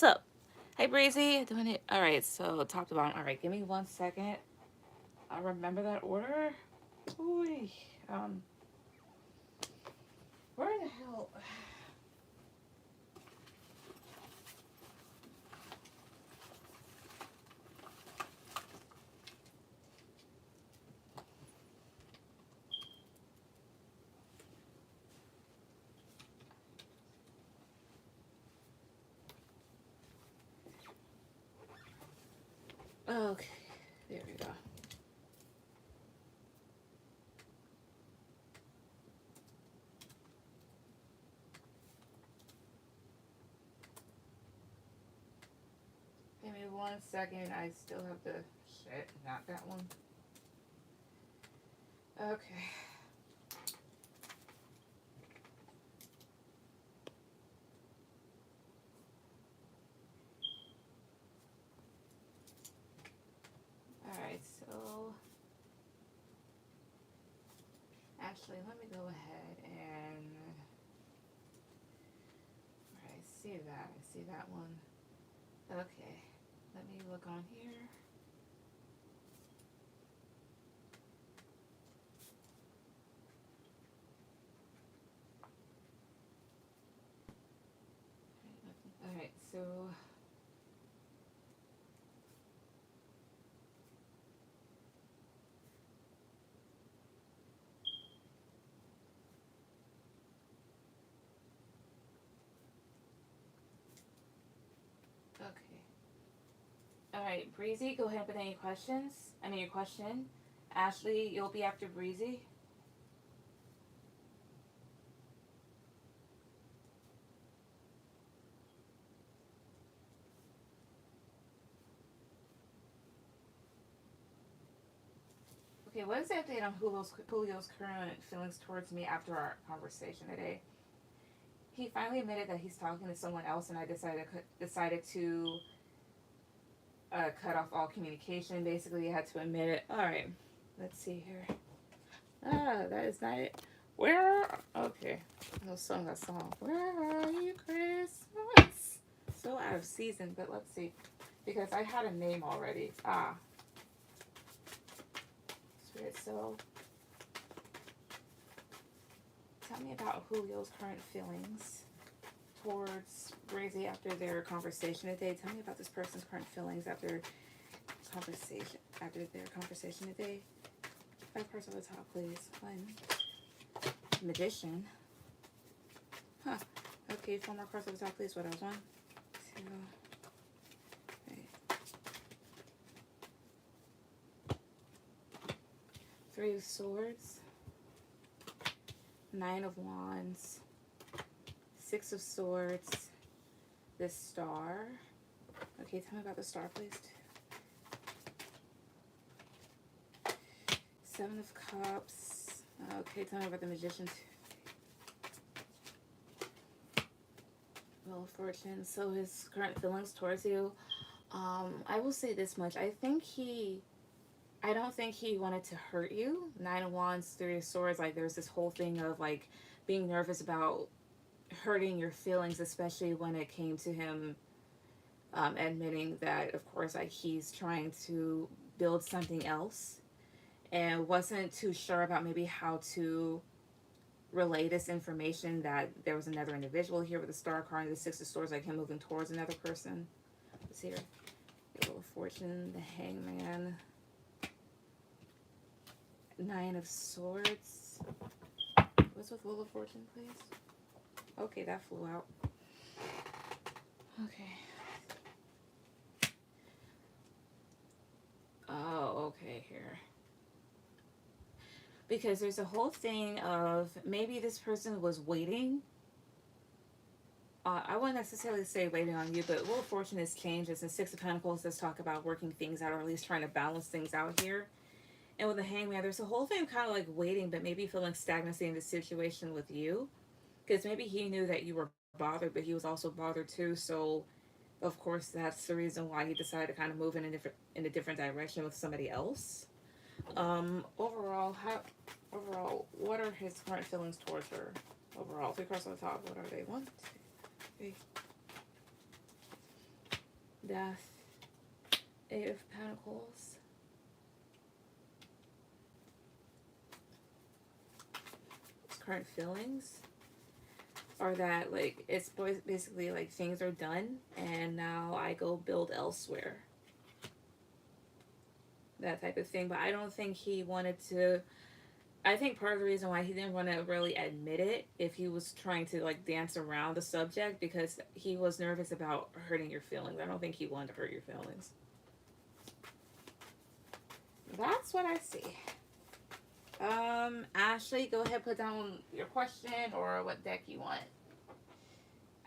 what's up? Hey, Breezy. Doing it. All right, so top to bottom. All right, give me 1 second. I remember that order. Ooh, um, where the hell? Okay, there we go. Give me 1 second. I still have the shit. Not that one. Okay. All right. So actually, let me go ahead and. All right. See that. I see that one. Okay. Let me look on here. All right. So. Okay. All right, Breezy, go ahead with any questions. I mean, your question. Ashley, you'll be after Breezy. Okay, what is the update on Julio's current feelings towards me after our conversation today? He finally admitted that he's talking to someone else, and I decided to cut off all communication. Basically, he had to admit it. All right, let's see here. Ah, that is not it. Where? Okay, no song. That song. Where are you, Christmas? So out of season, but let's see, because I had a name already. Ah, Spirit. So, tell me about Julio's current feelings towards Breezy after their conversation today. Tell me about this person's current feelings after their conversation today. 5 cards on the top, please. 1. Magician. Huh. Okay, 4 more cards on the top, please. What else? 1, 2, 3 of Swords. 9 of Wands. 6 of Swords. The Star. Okay, tell me about the Star, please. 7 of Cups. Okay, tell me about the Magician. Wheel of Fortune. So his current feelings towards you. I will say this much. I don't think he wanted to hurt you. 9 of Wands, 3 of Swords. Like, there's this whole thing of, like, being nervous about hurting your feelings, especially when it came to him admitting that, of course, like, he's trying to build something else and wasn't too sure about maybe how to relay this information that there was another individual here with the Star card and the 6 of Swords, like him moving towards another person. Let's see here. Wheel of Fortune, the Hangman, 9 of Swords. What's with Wheel of Fortune, please? Okay, that flew out. Okay. Oh, okay, here. Because there's a whole thing of maybe this person was waiting. I wouldn't necessarily say waiting on you, but Wheel of Fortune has changed. It's in 6 of Pentacles. Let's talk about working things out, or at least trying to balance things out here. And with the Hangman, there's a whole thing kind of like waiting, but maybe feeling stagnancy in the situation with you. Because maybe he knew that you were bothered, but he was also bothered too. So, of course, that's the reason why he decided to kind of move in a different direction with somebody else. Overall, what are his current feelings towards her? Overall, 3 cards on the top. What are they? 1, 2, 3. Death. Eight of Pentacles. Current feelings are that, like, it's basically like things are done and now I go build elsewhere. That type of thing. But I don't think he wanted to. I think part of the reason why he didn't want to really admit it, if he was trying to like dance around the subject, because he was nervous about hurting your feelings. I don't think he wanted to hurt your feelings. That's what I see. Ashley, go ahead, put down your question or what deck you want.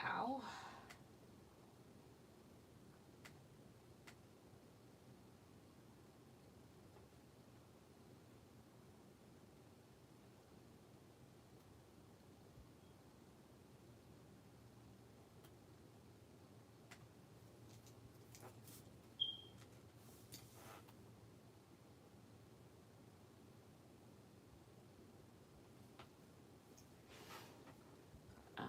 Ow. Ow.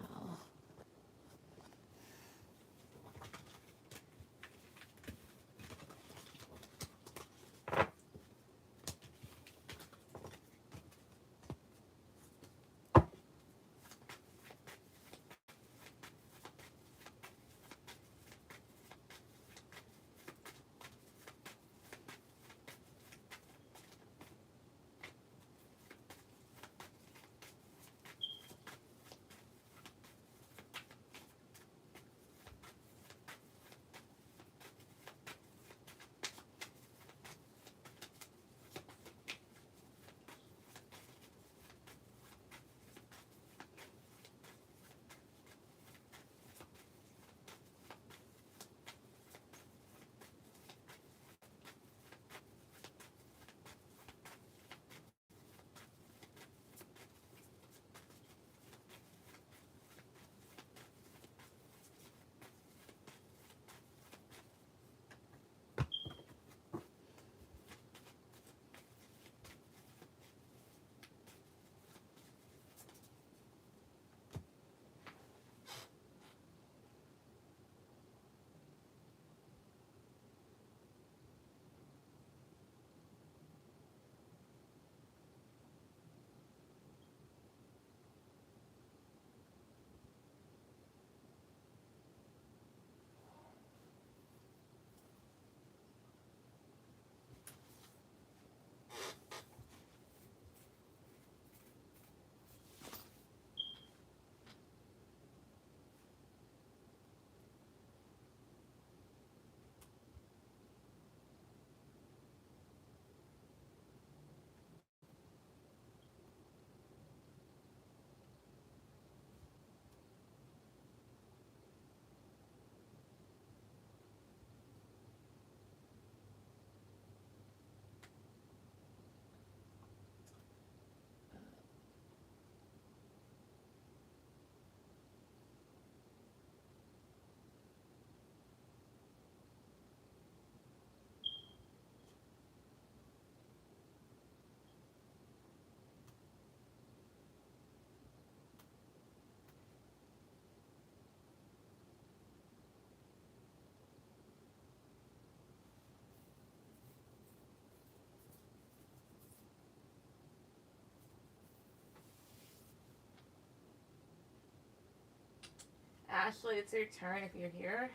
Ashley, it's your turn if you're here.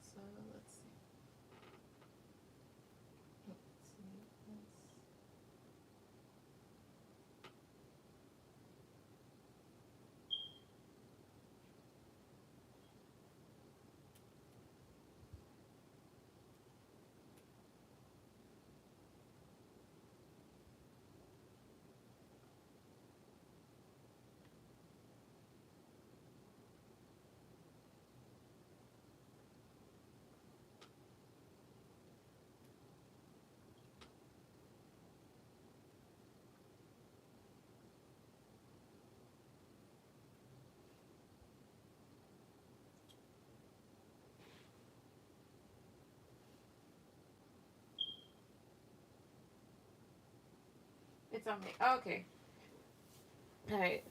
So let's see. Let's see. It's on me. Oh, okay. All right.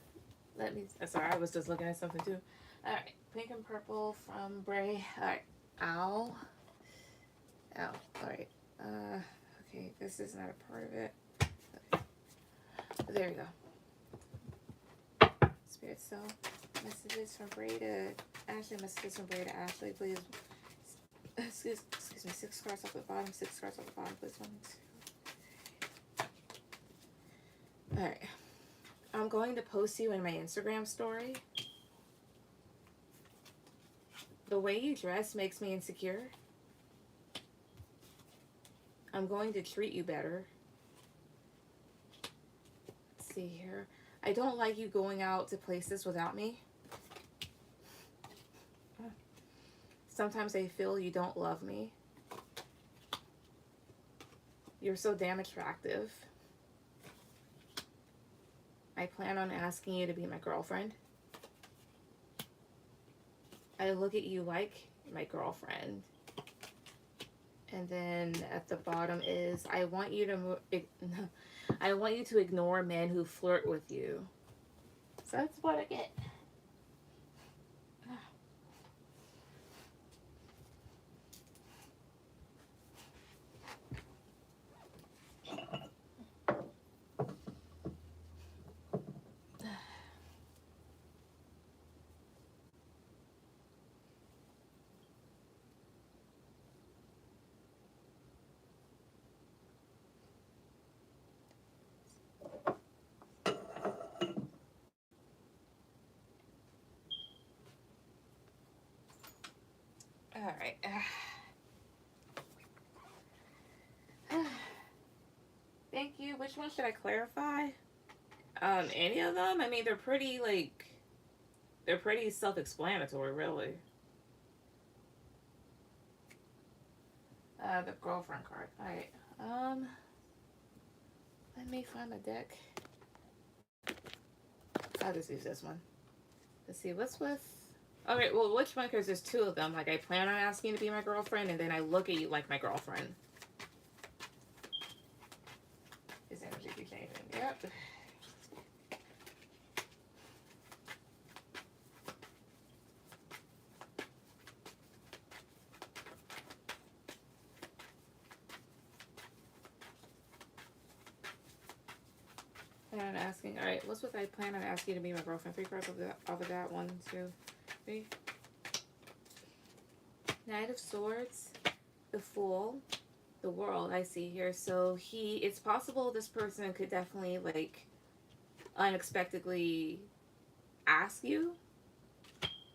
Let me. Sorry, I was just looking at something too. All right. Pink and purple from Bray. All right. Ow. Oh, alright. Okay, this is not a part of it. Okay. There we go. Spirit Soul. Messages from Bray to Ashley. Messages from Bray to Ashley, please. Excuse me. 6 cards off the bottom. 6 cards off the bottom, please. 1, 2. Alright. I'm going to post you in my Instagram story. The way you dress makes me insecure. I'm going to treat you better. Let's see here. I don't like you going out to places without me. Sometimes I feel you don't love me. You're so damn attractive. I plan on asking you to be my girlfriend. I look at you like my girlfriend. And then at the bottom is, I want you to ignore men who flirt with you. So that's what I get. All right. Thank you. Which one should I clarify? Any of them? I mean, they're pretty self-explanatory, really. The girlfriend card. All right. Let me find my deck. I'll just use this one. Let's see. What's with? Okay, well, which one? Because there's 2 of them. Like, I plan on asking you to be my girlfriend, and then I look at you like my girlfriend. This energy keeps changing. Yep. Plan on asking. All right, what's with I plan on asking you to be my girlfriend? 3 cards off of that. 1, 2, 3. Knight of Swords, the Fool, the World. I see here. So it's possible this person could definitely like unexpectedly ask you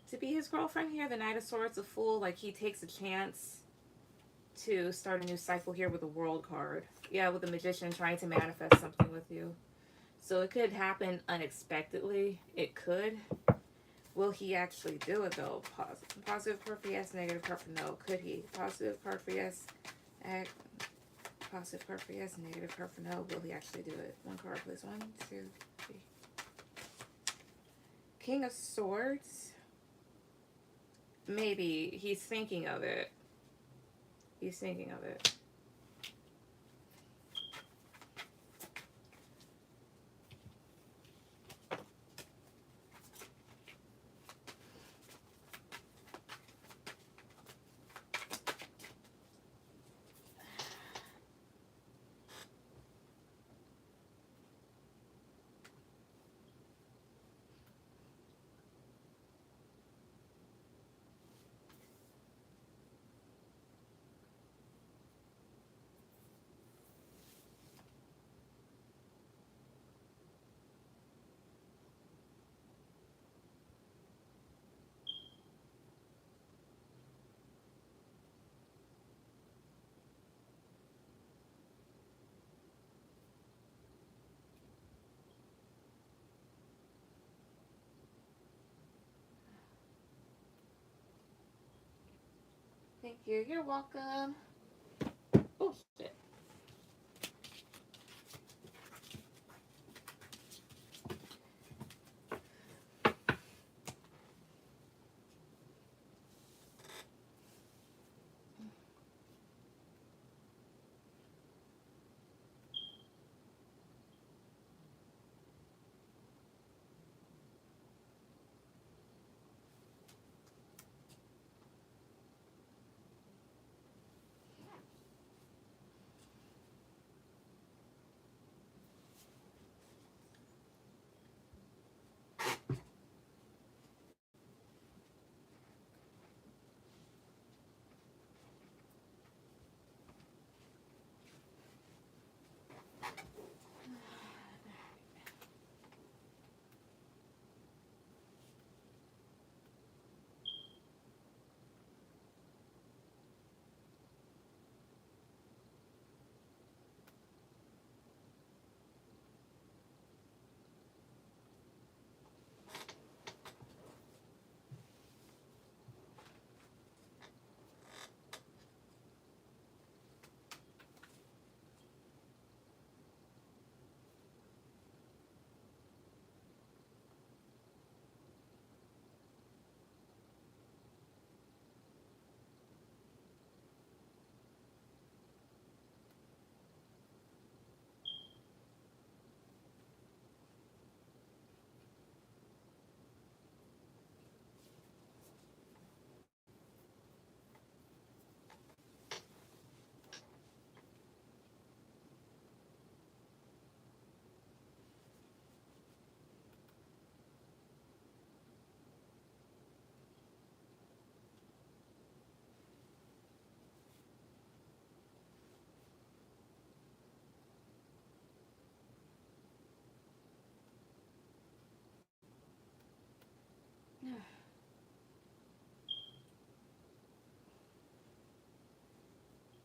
to be his girlfriend here. The Knight of Swords, the Fool, like he takes a chance to start a new cycle here with the World card. Yeah, with the Magician trying to manifest something with you. So it could happen unexpectedly. It could. Will he actually do it though? Positive card for yes, negative card for no. Could he? Positive card for yes. Positive card for yes, negative card for no. Will he actually do it? 1 card, please. 1, 2, 3. King of Swords. Maybe he's thinking of it. He's thinking of it. Thank you. You're welcome. Oh, shit.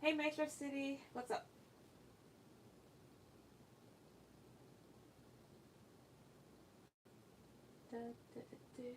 Hey, Metro City. What's up? Da, da, da, da.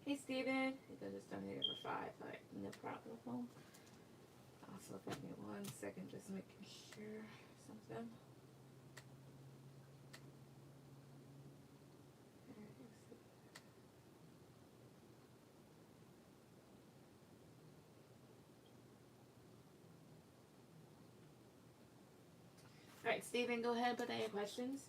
Hey, Steven. You guys just donated for 5. Alright, no problem. Also, give me 1 second, just making sure something. Alright, Steven, go ahead and put down your questions.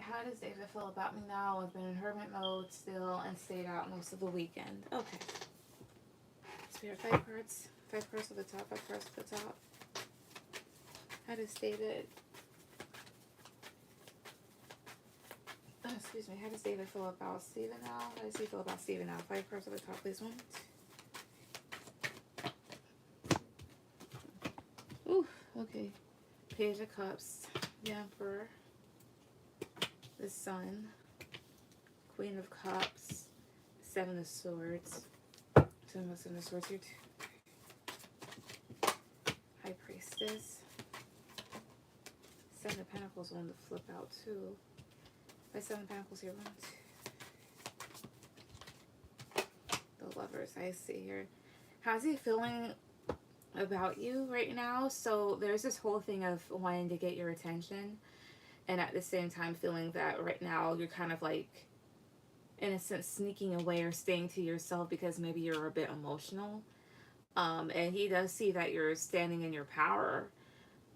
How does David feel about me now? I've been in hermit mode still and stayed out most of the weekend. Okay. Spirit, 5 cards. 5 cards at the top, 5 cards at the top. How does David... excuse me. How does David feel about Steven now? How does he feel about Steven now? 5 cards at the top, please. 1. Ooh, okay. Page of Cups. The Emperor. The Sun. Queen of Cups. 7 of Swords. 7 of Swords here too. High Priestess. Seven of Pentacles on the flip out too. By Seven of Pentacles here. One, two. The Lovers, I see here. How's he feeling about you right now? So there's this whole thing of wanting to get your attention, and at the same time feeling that right now you're kind of like, in a sense, sneaking away or staying to yourself because maybe you're a bit emotional. And he does see that you're standing in your power.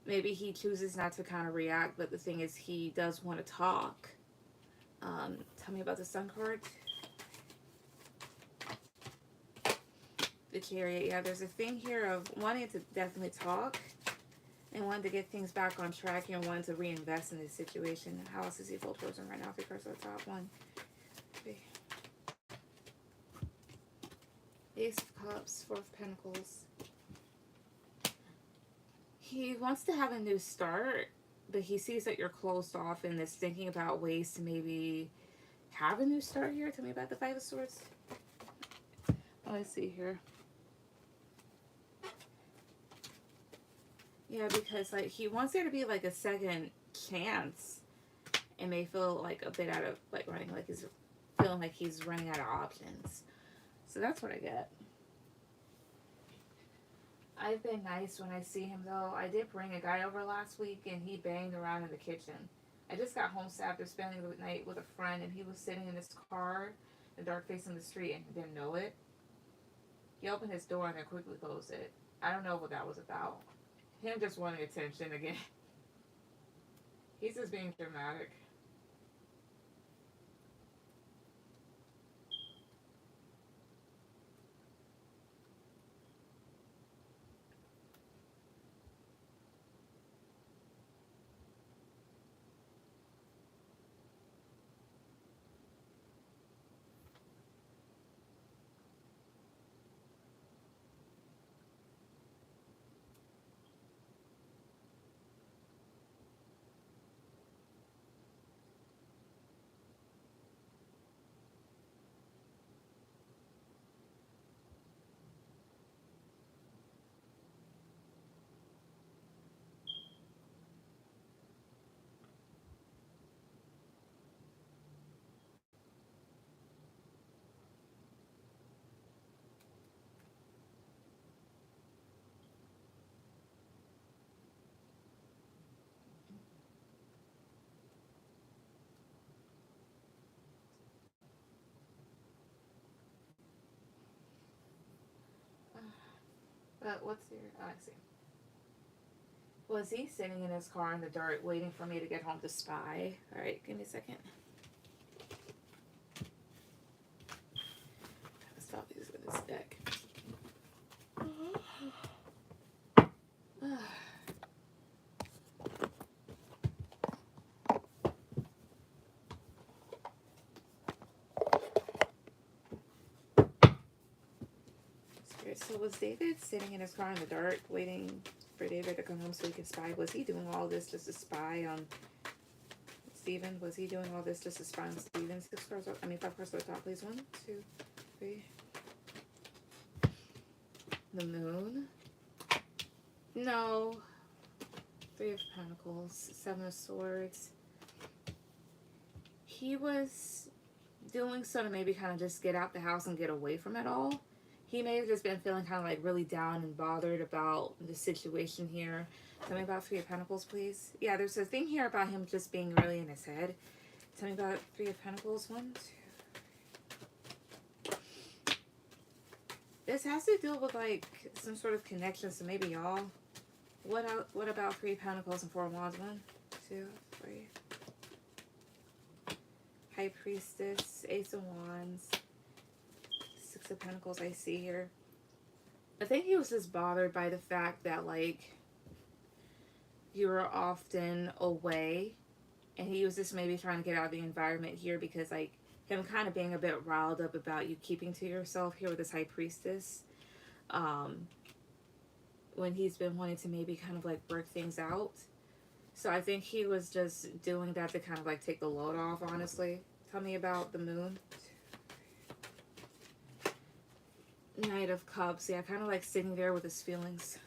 Maybe he chooses not to kind of react, but the thing is, he does want to talk. Tell me about the Sun card. The Chariot. Yeah, there's a thing here of wanting to definitely talk and wanting to get things back on track and wanting to reinvest in this situation. How else is he full towards him right now? 3 cards at the top. 1, 3. Ace of Cups, 4 of Pentacles. He wants to have a new start, but he sees that you're closed off and is thinking about ways to maybe have a new start here. Tell me about the 5 of Swords. Oh, I see here. Yeah, because like he wants there to be like a second chance, and may feel like a bit out of like running, like he's feeling like he's running out of options. So that's what I get. I've been nice when I see him though. I did bring a guy over last week and he banged around in the kitchen. I just got home after spending the night with a friend, and he was sitting in his car, the dark facing the street, and he didn't know it. He opened his door and then quickly closed it. I don't know what that was about. Him just wanting attention again. He's just being dramatic. But what's your... Oh, I see. Was he sitting in his car in the dirt waiting for me to get home to spy? Alright, give me a second. Gotta stop using this deck. So was David sitting in his car in the dark waiting for David to come home so he could spy? Was he doing all this just to spy on Steven? Was he doing all this just to spy on Steven? 6 cards, I mean 5 cards at the top, please. 1, 2, 3. The Moon. No. 3 of Pentacles. 7 of Swords. He was doing so to maybe kind of just get out the house and get away from it all. He may have just been feeling kind of like really down and bothered about the situation here. Tell me about 3 of Pentacles, please. Yeah, there's a thing here about him just being really in his head. Tell me about 3 of Pentacles. 1, 2. This has to deal with like some sort of connection, so maybe y'all. What about 3 of Pentacles and 4 of Wands? 1, 2, 3. High Priestess, Ace of Wands. 6 of Pentacles I see here. I think he was just bothered by the fact that like you were often away, and he was just maybe trying to get out of the environment here because like him kind of being a bit riled up about you keeping to yourself here with this High Priestess, when he's been wanting to maybe kind of like work things out. So I think he was just doing that to kind of like take the load off, honestly. Tell me about the Moon. Knight of Cups. Yeah, kind of like sitting there with his feelings.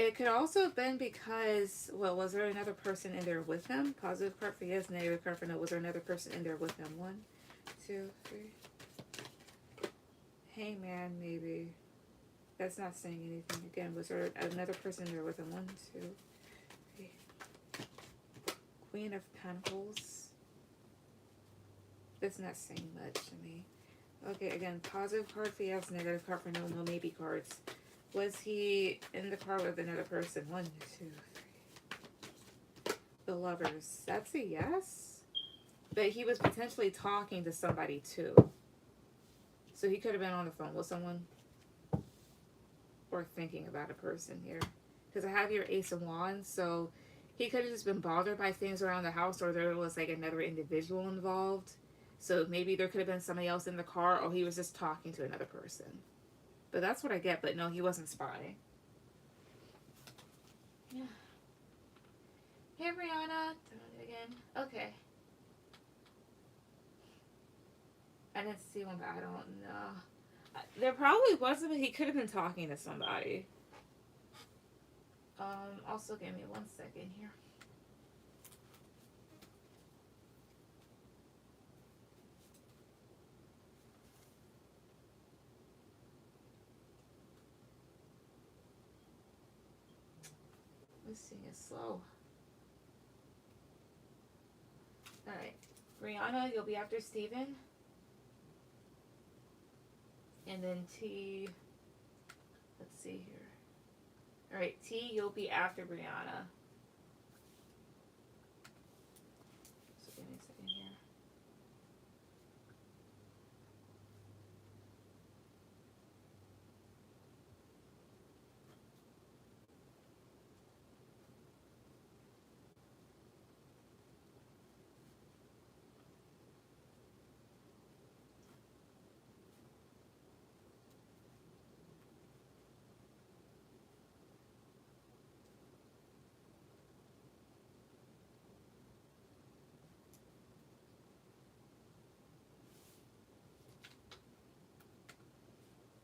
It could also have been because, well, was there another person in there with him? Positive card for yes, negative card for no. Was there another person in there with him? 1, 2, 3. Hey man, maybe. That's not saying anything. Again, was there another person in there with him? 1, 2, 3. Queen of Pentacles. That's not saying much to me. Okay, again, positive card for yes, negative card for no, no maybe cards. Was he in the car with another person? 1, 2, 3. The Lovers. That's a yes. But he was potentially talking to somebody too. So he could have been on the phone with someone. Or thinking about a person here. Because I have your Ace of Wands. So he could have just been bothered by things around the house. Or there was like another individual involved. So maybe there could have been somebody else in the car. Or he was just talking to another person. But that's what I get. But no, he wasn't spying. Yeah. Hey, Brianna. Doing it again. Okay. I didn't see one, but I don't know. There probably wasn't, but he could have been talking to somebody. Also give me 1 second here. This thing is slow. Alright. Brianna, you'll be after Steven. And then T. Let's see here. Alright, T, you'll be after Brianna. So give me a second here.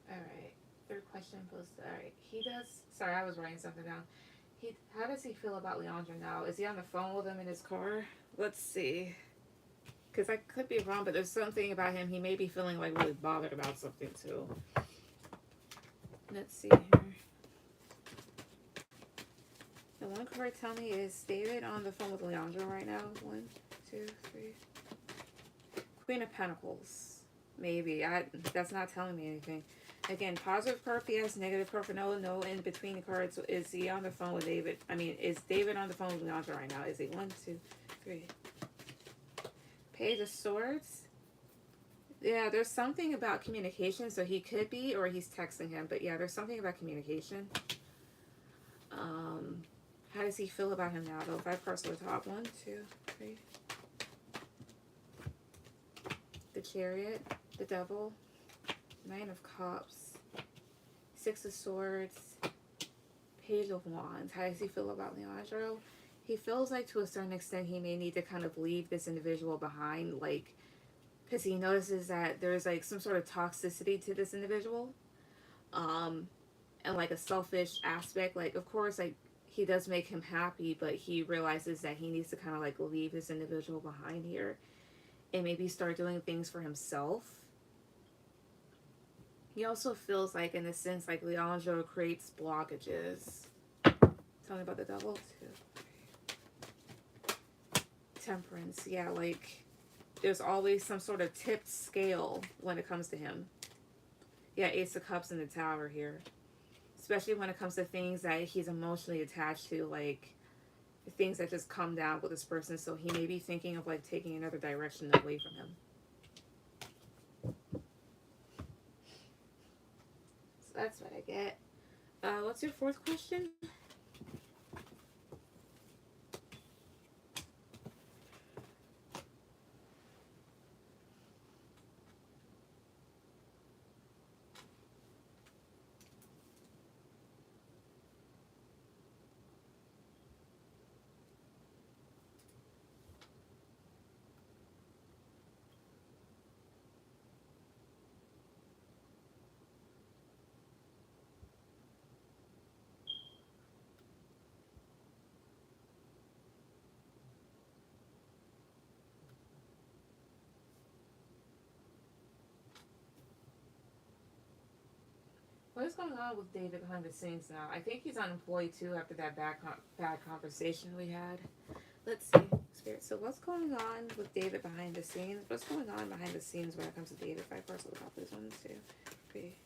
Alright. Third question posted. Alright. He does. Sorry, I was writing something down. How does he feel about Leandra now? Is he on the phone with him in his car? Let's see. Because I could be wrong, but there's something about him. He may be feeling like really bothered about something too. Let's see here. The one card tell me is David on the phone with Leandra right now. 1, 2, 3. Queen of Pentacles. Maybe. That's not telling me anything. Again, positive card for yes, negative card for no. No in between cards. Is he on the phone with David? I mean, is David on the phone with Leandra right now? Is he? 1, 2, 3. Page of Swords. Yeah, there's something about communication. So he could be, or he's texting him. But yeah, there's something about communication. How does he feel about him now, though? 5 cards to the top. 1, 2, 3. The Chariot. The Devil. 9 of Cups. 6 of Swords. Page of Wands. How does he feel about Leandro? He feels like to a certain extent he may need to kind of leave this individual behind, like, because he notices that there's like some sort of toxicity to this individual, and like a selfish aspect. Like, of course, like he does make him happy, but he realizes that he needs to kind of like leave this individual behind here, and maybe start doing things for himself. He also feels like, in a sense, like Leandro creates blockages. Tell me about the Devil too. Temperance, yeah, like there's always some sort of tipped scale when it comes to him. Yeah, Ace of Cups in the Tower here. Especially when it comes to things that he's emotionally attached to, like things that just come down with this person. So he may be thinking of like taking another direction away from him. So that's what I get. What's your 4th question? what is going on with David behind the scenes now? I think he's unemployed too after that bad conversation we had. Let's see, Spirit. So what's going on with David behind the scenes? What's going on behind the scenes when it comes to David? 5 cards at the top of this. 1, 2, 3.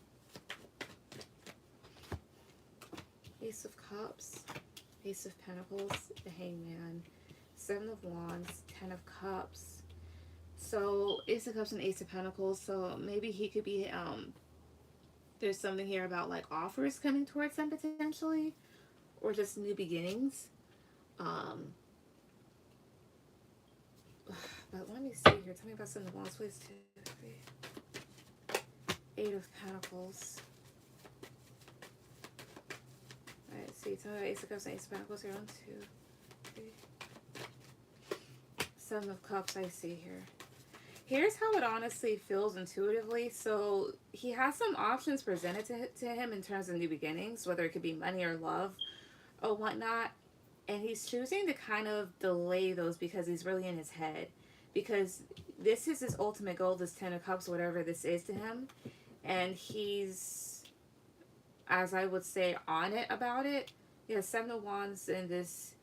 Ace of Cups, Ace of Pentacles, the Hangman, 7 of Wands, 10 of Cups. So Ace of Cups and Ace of Pentacles. So maybe he could be there's something here about like offers coming towards him potentially, or just new beginnings. But let me see here. Tell me about some of the Wands, please. 2, 3. 8 of Pentacles. Alright, see. Tell me about Ace of Cups and Ace of Pentacles here. 1, 2, 3. 7 of Cups, I see here. Here's how it honestly feels intuitively. So he has some options presented to him in terms of new beginnings, whether it could be money or love or whatnot. And he's choosing to kind of delay those because he's really in his head. Because this is his ultimate goal, this 10 of Cups, whatever this is to him. And he's, as I would say, on it about it. He has 7 of Wands and this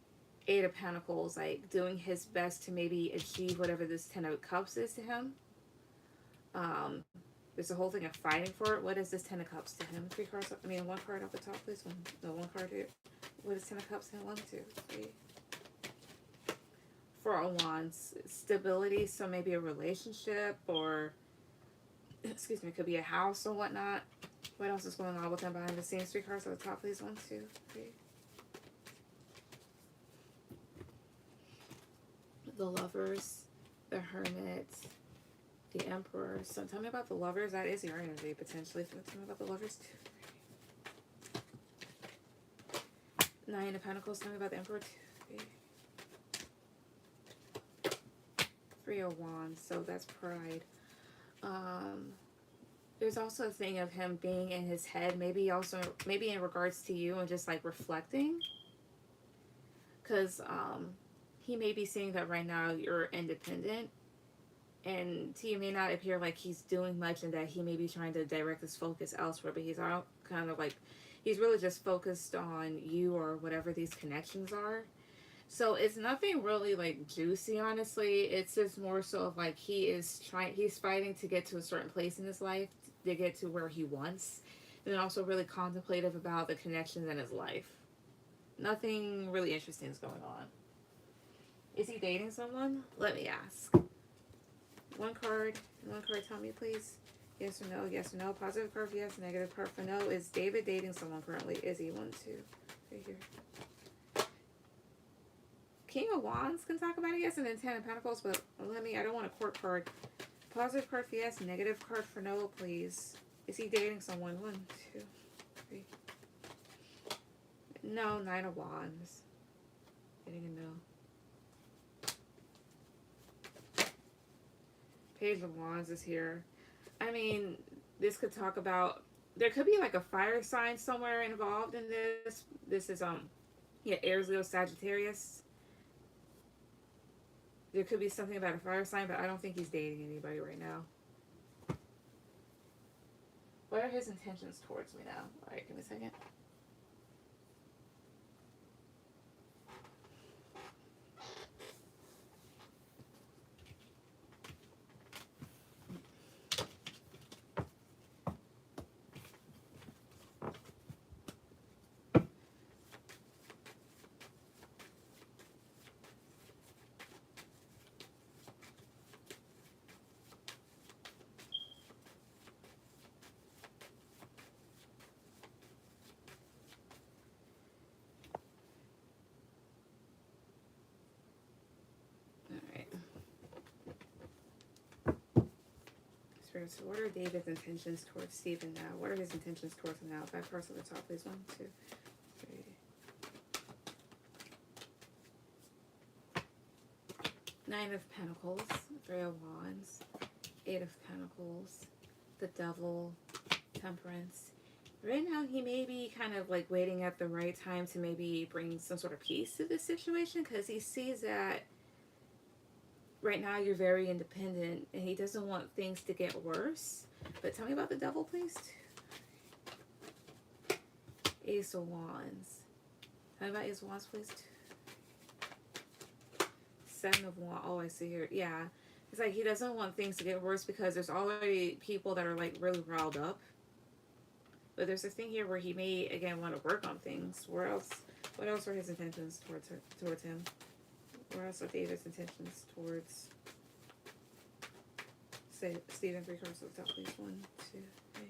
8 of Pentacles, like doing his best to maybe achieve whatever this 10 of Cups is to him. There's a whole thing of fighting for it. What is this 10 of Cups to him? 3 cards, I mean 1 card off the top, please. One card here. What is 10 of Cups to him? 1, 2, 3. 4 of Wands, stability, so maybe a relationship or, excuse me, it could be a house or whatnot. What else is going on with him behind the scenes? 3 cards at the top, please. 1, 2, 3. The Lovers, the Hermit, the Emperor. So tell me about the Lovers. That is your energy, potentially. So tell me about the Lovers, 2, 3. 9 of Pentacles. Tell me about the Emperor, 2, 3. 3 of Wands. So that's pride. There's also a thing of him being in his head. Maybe also, maybe in regards to you and just like reflecting. Because, he may be seeing that right now you're independent, and to you may not appear like he's doing much and that he may be trying to direct his focus elsewhere, but he's all kind of like, he's really just focused on you or whatever these connections are. So it's nothing really like juicy, honestly. It's just more so of like he's fighting to get to a certain place in his life, to get to where he wants, and then also really contemplative about the connections in his life. Nothing really interesting is going on. Is he dating someone? Let me ask. 1 card. 1 card, tell me, please. Yes or no? Yes or no? Positive card for yes, negative card for no. Is David dating someone currently? Is he? 1, 2, right here. King of Wands can talk about it, yes, and then 10 of Pentacles, but I don't want a court card. Positive card for yes, negative card for no, please. Is he dating someone? 1, 2, 3. No, 9 of Wands. Getting a no. Page of Wands is here. I mean, this could talk about, there could be like a fire sign somewhere involved in this. This is, yeah, Aries, Leo, Sagittarius. There could be something about a fire sign, but I don't think he's dating anybody right now. What are his intentions towards me now? All right, give me a second. So what are David's intentions towards Stephen now? What are his intentions towards him now? 5 cards at the top, please. 1, 2, 3. 9 of Pentacles, 3 of Wands, 8 of Pentacles, the Devil, Temperance. Right now, he may be kind of like waiting at the right time to maybe bring some sort of peace to this situation, because he sees that right now you're very independent and he doesn't want things to get worse. But tell me about the Devil, please. Ace of Wands. How about Ace of Wands, please? Seven of Wands. Oh, I see here. Yeah. It's like he doesn't want things to get worse because there's already people that are like really riled up. But there's a thing here where he may, again, want to work on things. Where else? What else are his intentions towards him? Where else are David's intentions towards, say, Stephen? 3 cards at the top, please. 1, 2, 3.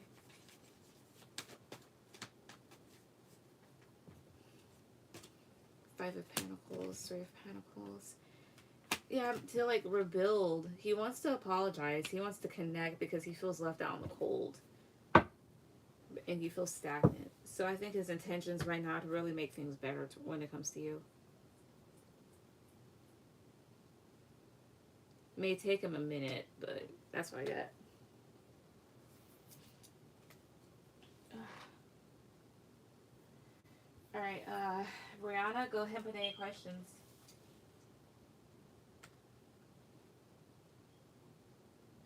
Five of Pentacles, 3 of Pentacles. Yeah, to like rebuild. He wants to apologize. He wants to connect because he feels left out in the cold. And you feel stagnant. So I think his intentions right now to really make things better when it comes to you. May take him a minute, but that's what I got. Alright, Brianna, go ahead with any questions.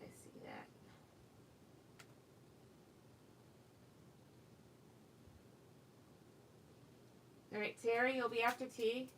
I see that. Alright, Terry, you'll be after tea.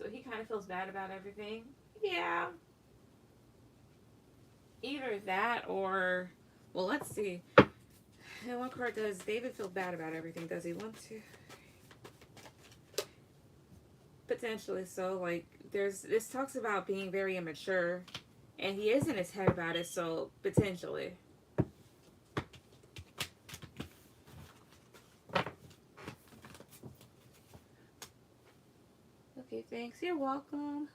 So he kind of feels bad about everything. Yeah. Either that or, well, let's see. And what card does David feel bad about everything? Does he want to? Potentially. So, like, this talks about being very immature. And he is in his head about it, so potentially. Okay, thanks. You're welcome.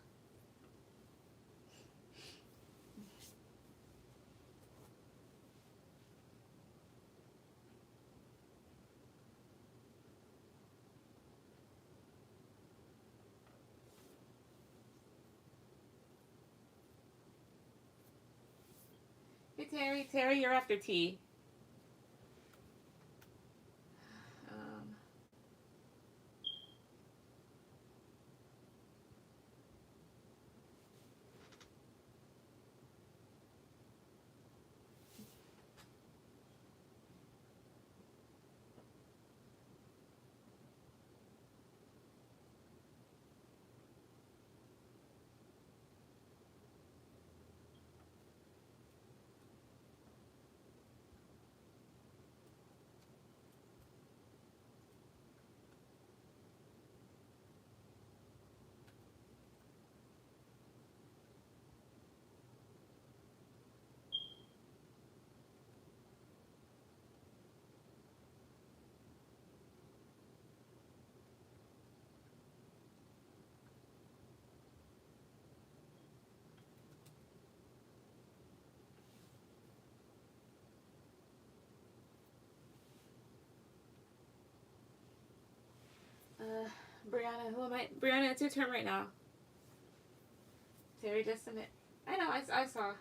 Hey, Terry. Terry, you're after tea. Brianna, who am I? Brianna, it's your turn right now. Terry, just a minute. I know, I saw.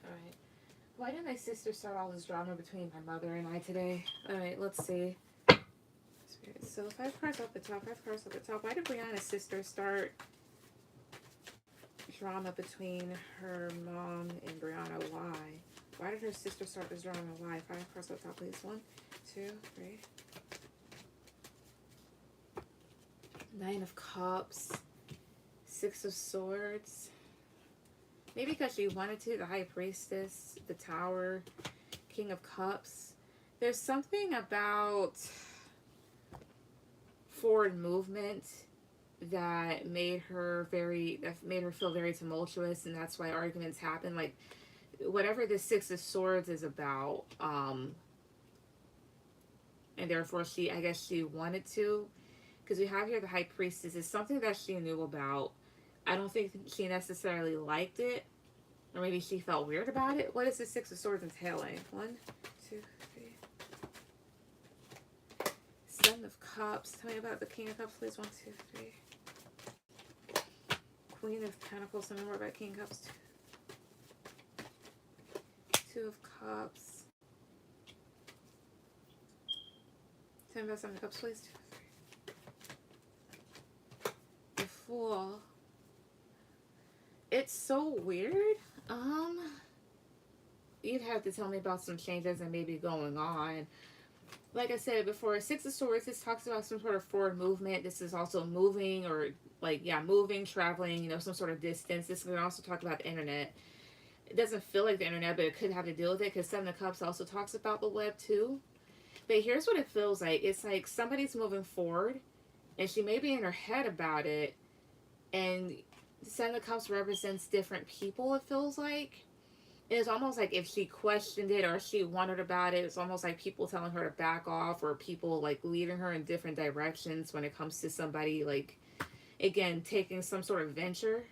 Alright. Why did my sister start all this drama between my mother and I today? Alright, let's see. So 5 cards up the top, 5 cards up the top. Why did Brianna's sister start drama between her mom and Brianna. Why? Why did her sister start this drama? Why? 5 cards up top, please. 1, 2, 3. 9 of Cups. 6 of Swords. Maybe because she wanted to. The High Priestess. The Tower. King of Cups. There's something about forward movement that made her feel very tumultuous, and that's why arguments happen. Like, whatever the 6 of Swords is about, and therefore I guess she wanted to, because we have here the High Priestess is something that she knew about. I don't think she necessarily liked it, or maybe she felt weird about it. What is the 6 of Swords entailing? 1, 2, 3. 7 of Cups. Tell me about the King of Cups, please. 1, 2, 3. Queen of Pentacles. Tell me more about King of Cups. 2 of Cups. Tell me about 7 of Cups, please. 2, 3. The Fool. It's so weird. You'd have to tell me about some changes that may be going on. Like I said before, 6 of Swords, this talks about some sort of forward movement. This is also moving, or like, yeah, moving, traveling, you know, some sort of distance. This can also talk about the internet. It doesn't feel like the internet, but it could have to deal with it, because 7 of Cups also talks about the web too. But here's what it feels like. It's like somebody's moving forward, and she may be in her head about it, and 7 of Cups represents different people, it feels like. It's almost like if she questioned it or she wondered about it, it's almost like people telling her to back off, or people like leading her in different directions when it comes to somebody, like, again, taking some sort of venture.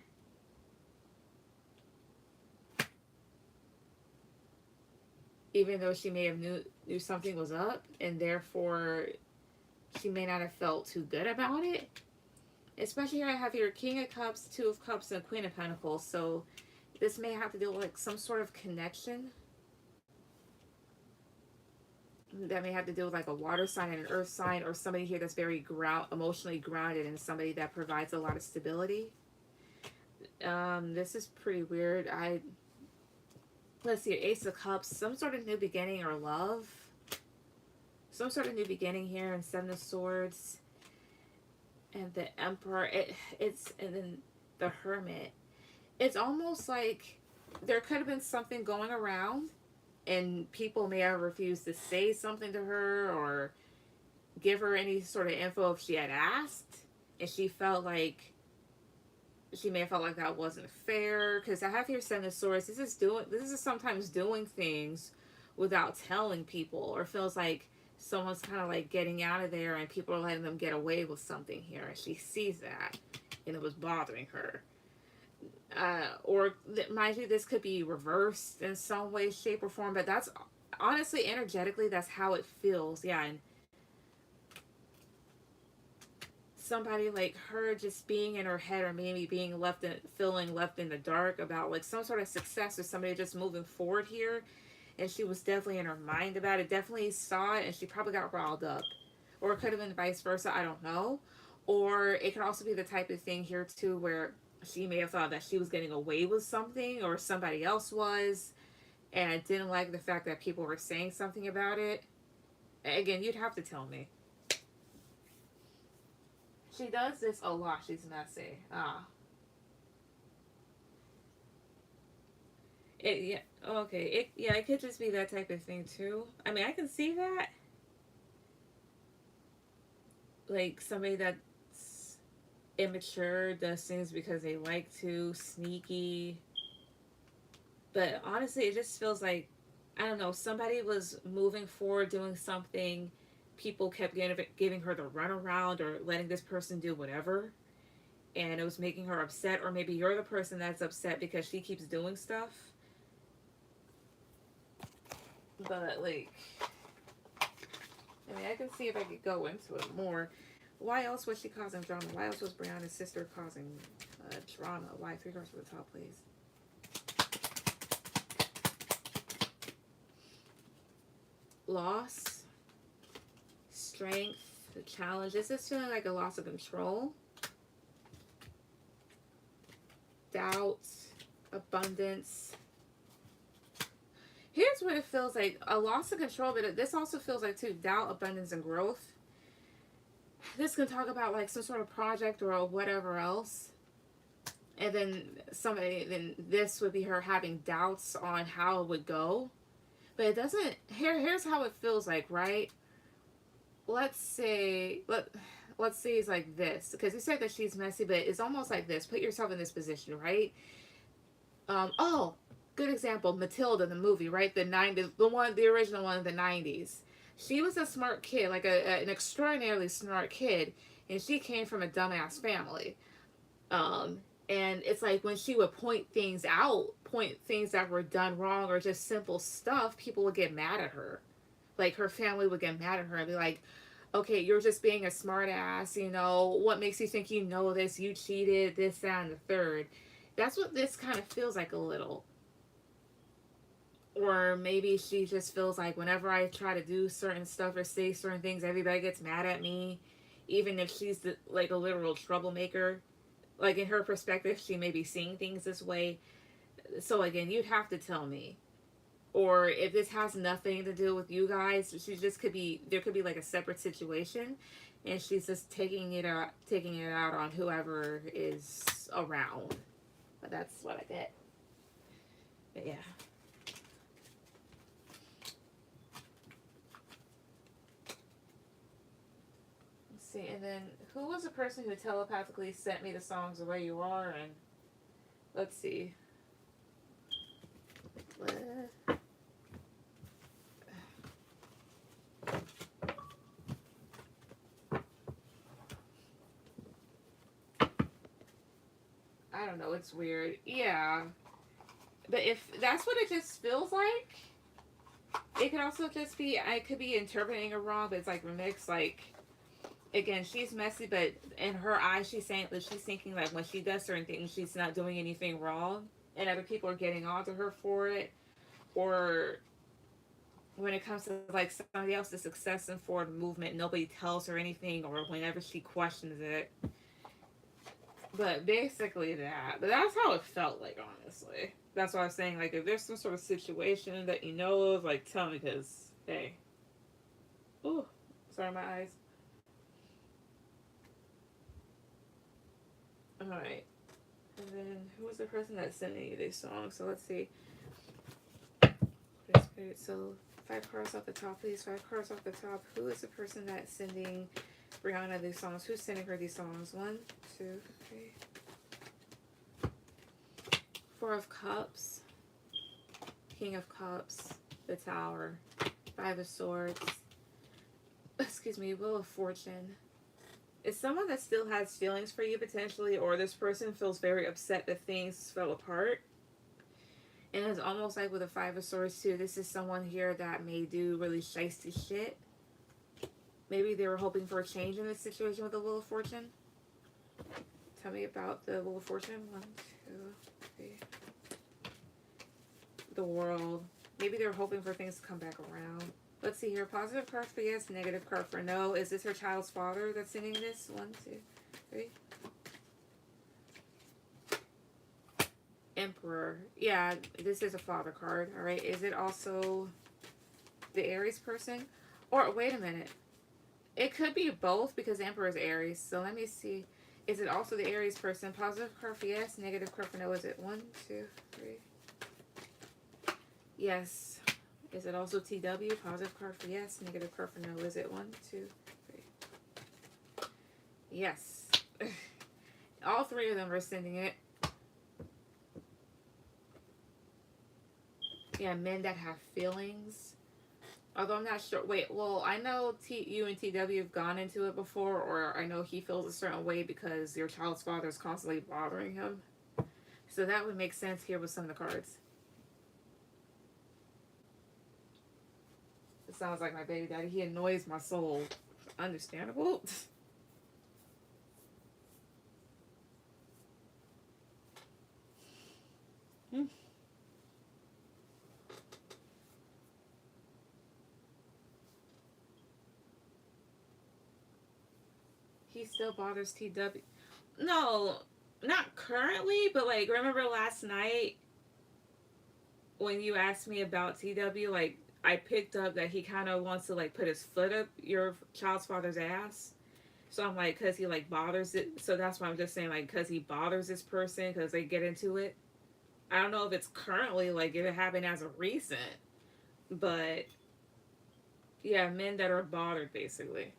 Even though she may have knew something was up, and therefore she may not have felt too good about it. Especially here I have your King of Cups, 2 of Cups, and Queen of Pentacles. So this may have to do with like some sort of connection. That may have to do with like a water sign and an earth sign, or somebody here that's very emotionally grounded, and somebody that provides a lot of stability. This is pretty weird. Let's see, Ace of Cups, some sort of new beginning or love. Some sort of new beginning here, and 7 of Swords. And the Emperor, and then the Hermit. It's almost like there could have been something going around, and people may have refused to say something to her or give her any sort of info if she had asked, and she may have felt like that wasn't fair. Because I have here 7 of Swords. This is sometimes doing things without telling people, or feels like someone's kind of like getting out of there and people are letting them get away with something here, and she sees that and it was bothering her. Or mind you, this could be reversed in some way, shape, or form, but that's honestly, energetically, that's how it feels. Yeah. And somebody like her just being in her head, or maybe feeling left in the dark about like some sort of success, or somebody just moving forward here, and she was definitely in her mind about it, definitely saw it, and she probably got riled up. Or it could have been vice versa, I don't know. Or it could also be the type of thing here too where she may have thought that she was getting away with something, or somebody else was, and didn't like the fact that people were saying something about it. Again, you'd have to tell me. She does this a lot. She's messy. It could just be that type of thing too. I mean, I can see that. Like somebody that's immature, does things because they like to, sneaky. But honestly, it just feels like, I don't know, somebody was moving forward, doing something. People kept giving her the runaround, or letting this person do whatever. And it was making her upset. Or maybe you're the person that's upset because she keeps doing stuff. But, like, I mean, I can see if I could go into it more. Why else was she causing drama? Why else was Brianna's sister causing drama? Why? 3 cards for the top, please. Loss. Strength. The challenge. This is feeling like a loss of control. doubt, abundance. Here's what it feels like. A loss of control, but this also feels like too doubt, abundance, and growth. This can talk about like some sort of project or whatever else. And then this would be her having doubts on how it would go. But it doesn't, here's how it feels like, right? Let's say it's like this, because you said that she's messy, but it's almost like this. Put yourself in this position, right? Oh, good example, Matilda, the movie, right? The original one in the 90s. She was a smart kid, like an extraordinarily smart kid, and she came from a dumbass family. Um, and it's like when she would point things that were done wrong or just simple stuff, people would get mad at her. Like her family would get mad at her and be like, okay, you're just being a smart ass, what makes you think you know this? You cheated, this, that, and the third. That's what this kind of feels like a little. Or maybe she just feels like whenever I try to do certain stuff or say certain things, everybody gets mad at me, even if she's like a literal troublemaker. Like in her perspective, she may be seeing things this way. So again, you'd have to tell me. Or if this has nothing to do with you guys, she just could be, there could be like a separate situation, and she's just taking it out on whoever is around. But that's what I get. But yeah. Let's see, and then who was the person who telepathically sent me the songs The Way You Are? And let's see. I don't know, it's weird. Yeah. But if that's what it just feels like, it could also just be, I could be interpreting it wrong, but it's like remixed, like, again, she's messy, but in her eyes, she's thinking like when she does certain things, she's not doing anything wrong, and other people are getting onto her for it. Or when it comes to like somebody else's success and forward movement, nobody tells her anything, or whenever she questions it. But basically that. But that's how it felt like, honestly. That's why I was saying, like, if there's some sort of situation that you know of, like, tell me, because, hey. Ooh, sorry, my eyes. Alright. And then, who was the person that sent me these songs? So, let's see. So, 5 cards off the top, please. 5 cards off the top. Who is the person that's sending Brianna these songs? Who's sending her these songs? 1, 2, 3. 4 of Cups. King of Cups. The Tower. 5 of Swords. Excuse me, Wheel of Fortune. Is someone that still has feelings for you potentially, or this person feels very upset that things fell apart. And it's almost like with the 5 of Swords too, this is someone here that may do really shiesty shit. Maybe they were hoping for a change in this situation with the Wheel of Fortune. Tell me about the Wheel of Fortune. 1, 2, 3. The World. Maybe they're hoping for things to come back around. Let's see here. Positive card for yes, negative card for no. Is this her child's father that's sending this? 1, 2, 3. Emperor. Yeah, this is a father card. All right. Is it also the Aries person? Or wait a minute. It could be both because Emperor is Aries. So let me see. Is it also the Aries person? Positive card for yes, negative card for no. Is it 1, 2, 3? Yes. Is it also TW? Positive card for yes, negative card for no. Is it 1, 2, 3? Yes. All 3 of them are sending it. Yeah, men that have feelings. Although I'm not sure. Wait, well, I know you and TW have gone into it before, or I know he feels a certain way because your child's father is constantly bothering him. So that would make sense here with some of the cards. It sounds like my baby daddy. He annoys my soul. Understandable. He still bothers TW. No, not currently, but like remember last night when you asked me about TW, like I picked up that he kind of wants to like put his foot up your child's father's ass. So I'm like, cause he like bothers it. So that's why I'm just saying like, cause he bothers this person, cause they get into it. I don't know if it's currently like if it happened as a recent, but yeah, men that are bothered basically.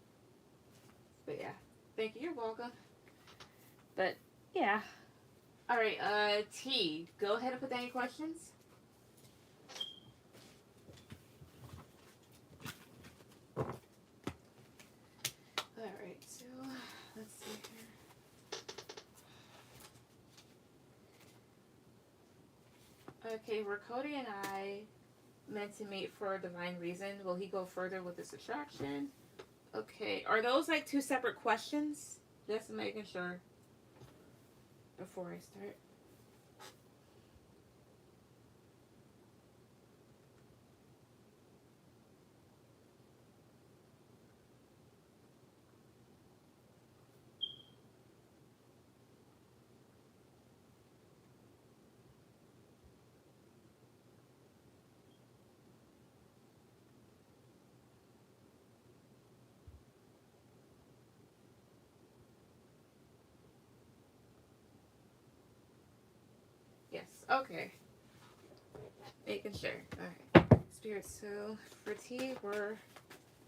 But yeah, thank you. You're welcome. But yeah, all right. T, go ahead and put down your questions. All right. So let's see here. Okay, were Cody and I meant to meet for a divine reason? Will he go further with this attraction? Okay, are those like two separate questions? Just making sure before I start. Yes. Okay. Making sure. All right. Spirit. So for T, were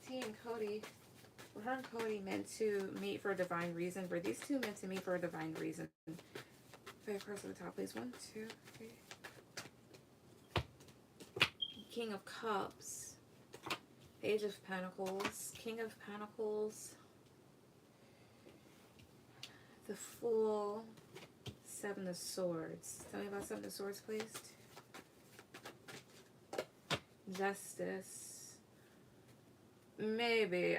T and Cody, were her and Cody meant to meet for a divine reason? Were these two meant to meet for a divine reason? Very first at the top, please. 1, 2, 3. King of Cups. Page of Pentacles. King of Pentacles. The Fool. Seven of Swords. Tell me about Seven of Swords, please. Justice. Maybe.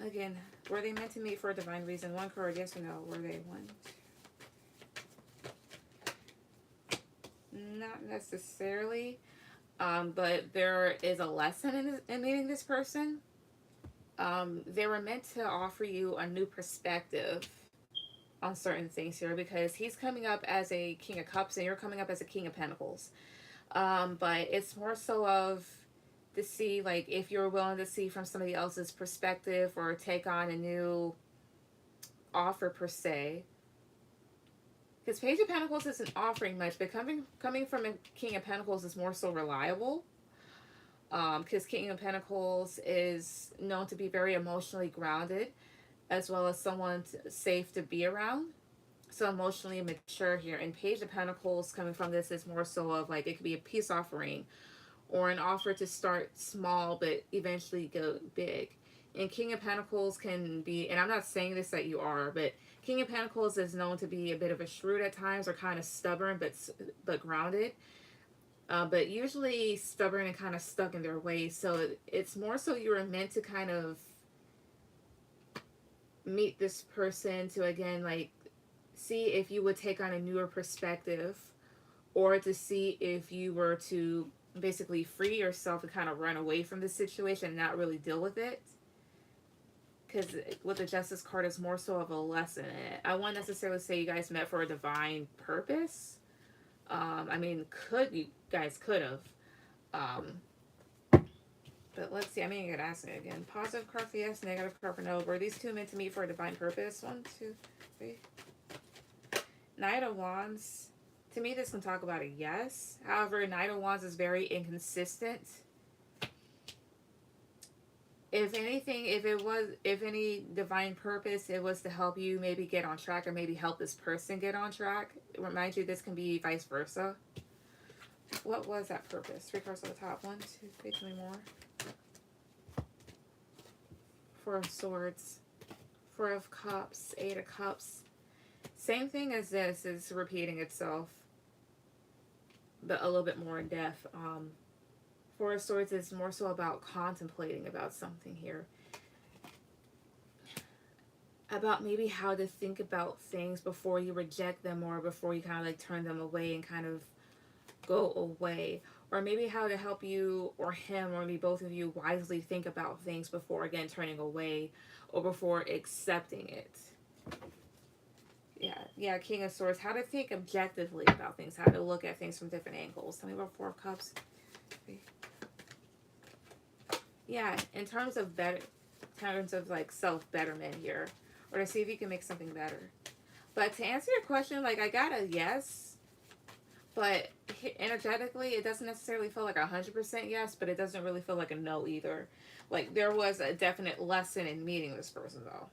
Again, were they meant to meet for a divine reason? One card, yes or no? Were they one? Not necessarily. But there is a lesson in meeting this person. They were meant to offer you a new perspective on certain things here because he's coming up as a King of Cups and you're coming up as a King of Pentacles. But it's more so of to see like if you're willing to see from somebody else's perspective or take on a new offer per se. Because Page of Pentacles isn't offering much, but coming from a King of Pentacles is more so reliable. Because King of Pentacles is known to be very emotionally grounded, as well as someone safe to be around. So emotionally mature here. And Page of Pentacles coming from this is more so of like it could be a peace offering or an offer to start small but eventually go big. And King of Pentacles can be, and I'm not saying this that you are, but King of Pentacles is known to be a bit of a shrewd at times or kind of stubborn but grounded. But usually stubborn and kind of stuck in their ways. So it's more so you were meant to kind of meet this person to again like see if you would take on a newer perspective or to see if you were to basically free yourself and kind of run away from the situation and not really deal with it. Because with the Justice card is more so of a lesson. I won't necessarily say you guys met for a divine purpose. I mean, you guys could have. Um, but let's see. I mean, you could ask it again. Positive card for yes, negative card for no. Were these two meant to meet for a divine purpose? 1, 2, 3. Knight of Wands. To me, this can talk about a yes. However, Knight of Wands is very inconsistent. If anything, if any divine purpose, it was to help you maybe get on track or maybe help this person get on track. Remind you, this can be vice versa. What was that purpose? 3 cards on the top. 1, 2, 3, 2 more. 4 of Swords. 4 of Cups. 8 of Cups. Same thing as this is repeating itself, but a little bit more in depth. 4 of Swords is more so about contemplating about something here. About maybe how to think about things before you reject them or before you kind of like turn them away and kind of go away. Or maybe how to help you or him or maybe both of you wisely think about things before again turning away or before accepting it. Yeah, King of Swords. How to think objectively about things. How to look at things from different angles. Tell me about Four of Cups. Yeah, in terms of better, terms of like self betterment here, or to see if you can make something better. But to answer your question, like I got a yes, but energetically, it doesn't necessarily feel like 100% yes, but it doesn't really feel like a no either. Like there was a definite lesson in meeting this person though.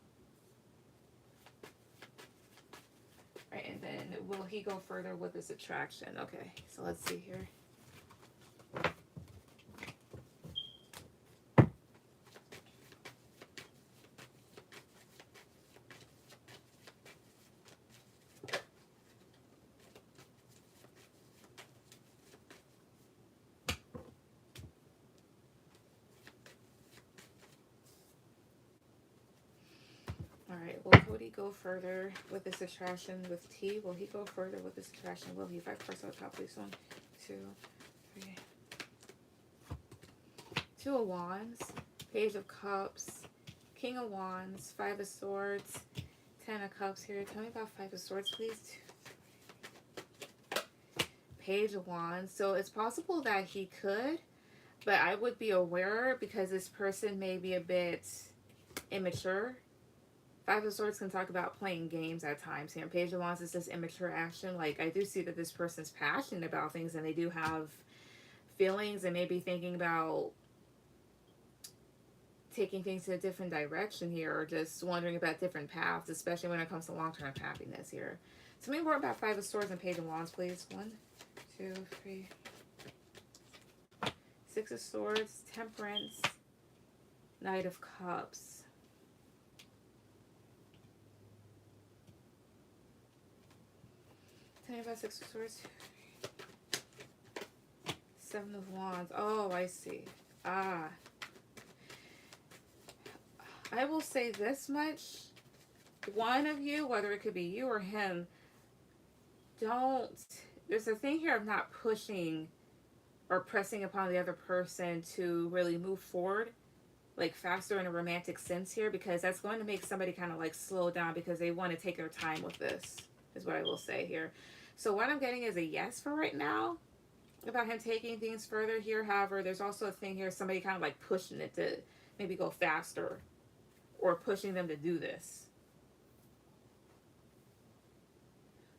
Right, and then will he go further with this attraction? Okay, so let's see here. All right, will Cody go further with this attraction with T? Will he go further with this attraction? Will he fight first on top, please? 1, 2, 3. Two of Wands, Page of Cups, King of Wands, Five of Swords, Ten of Cups here. Tell me about Five of Swords, please. Page of Wands. So it's possible that he could, but I would be aware because this person may be a bit immature. Five of Swords can talk about playing games at times here. Page of Wands is this immature action. Like, I do see that this person's passionate about things and they do have feelings and maybe thinking about taking things in a different direction here or just wondering about different paths, especially when it comes to long-term happiness here. Tell me more about Five of Swords and Page of Wands, please. 1, 2, 3. Six of Swords, Temperance, Knight of Cups. Tell me about Six of Swords. Seven of Wands. Oh, I see. Ah. I will say this much. One of you, whether it could be you or him, there's a thing here of not pushing or pressing upon the other person to really move forward, like faster in a romantic sense here, because that's going to make somebody kind of like slow down because they want to take their time with this, is what I will say here. So what I'm getting is a yes for right now about him taking things further here. However, there's also a thing here, somebody kind of like pushing it to maybe go faster or pushing them to do this.